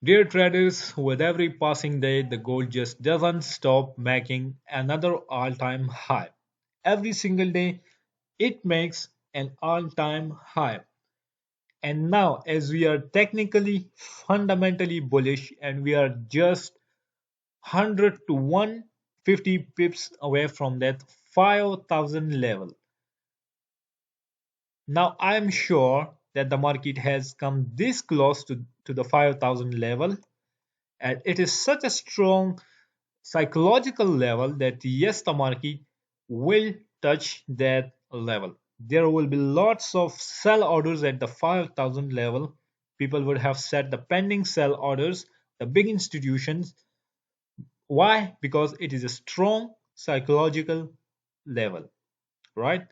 Dear traders, with every passing day, the gold just doesn't stop making another all time high. Every single day, it makes an all time high. And now, as we are technically fundamentally bullish and we are just 100 to 150 pips away from that 5,000 level. Now, I'm sure that the market has come this close to the 5,000 level, and it is such a strong psychological level that yes, the market will touch that level. There will be lots of sell orders at the 5,000 level. People would have set the pending sell orders, the big institutions. Why? Because it is a strong psychological level, right?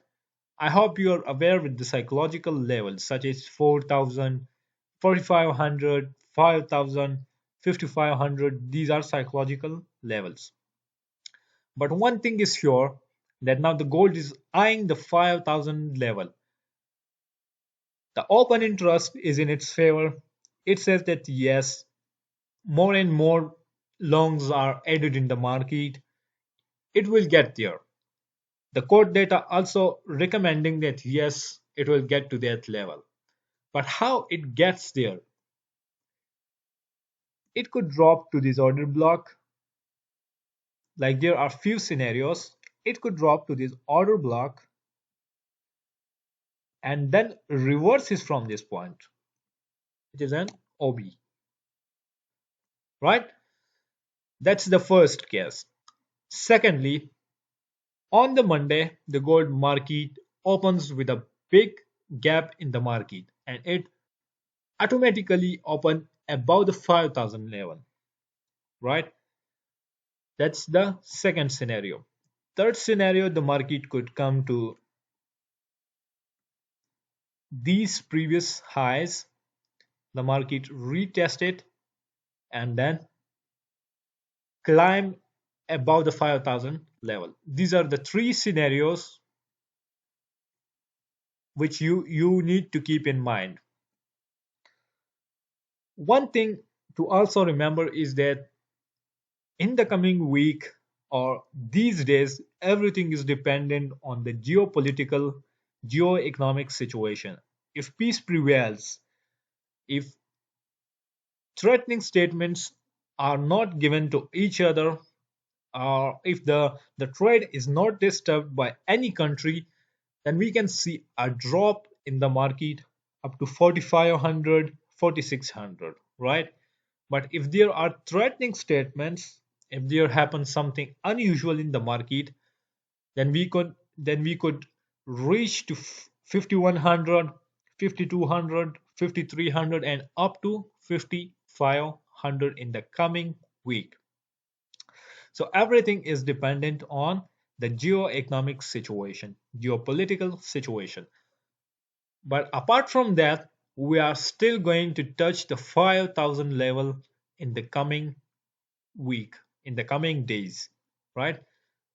I hope you are aware with the psychological levels such as 4,000, 4,500, 5,000, 5,500. These are psychological levels. But one thing is sure that now the gold is eyeing the 5,000 level. The open interest is in its favor. It says that yes, more and more longs are added in the market. It will get there. The core data also recommending that yes, it will get to that level. But how it gets there? It could drop to this order block. Like there are few scenarios. It could drop to this order block and then reverses from this point. It is an OB, right? That's the first case. Secondly, on the Monday, the gold market opens with a big gap in the market and it automatically open above the 5,000 level, right? That's the second scenario. Third scenario, the market could come to these previous highs, the market retest it and then climb above the 5,000 level. These are the three scenarios which you need to keep in mind. One thing to also remember is that in the coming week or these days, everything is dependent on the geopolitical, geo-economic situation. If peace prevails, if threatening statements are not given to each other, or if the trade is not disturbed by any country, then we can see a drop in the market up to 4,500, 4,600, right? But if there are threatening statements, if there happens something unusual in the market, then we could reach to 5,100, 5,200, 5,300, and up to 5,500 in the coming week. So everything is dependent on the geo-economic situation, geopolitical situation. But apart from that, we are still going to touch the 5,000 level in the coming week, in the coming days, right?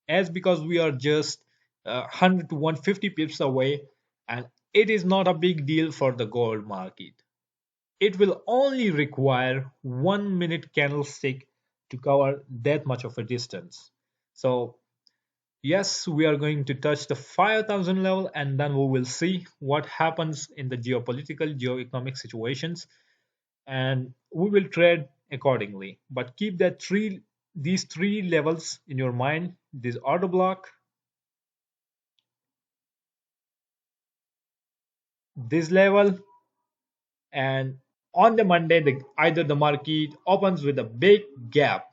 As because we are just 100 to 150 pips away, and it is not a big deal for the gold market. It will only require 1 minute candlestick to cover that much of a distance. So yes, we are going to touch the 5,000 level and then we will see what happens in the geopolitical, geo-economic situations and we will trade accordingly. But keep these three levels in your mind. This order block, this level, and on the Monday, either the market opens with a big gap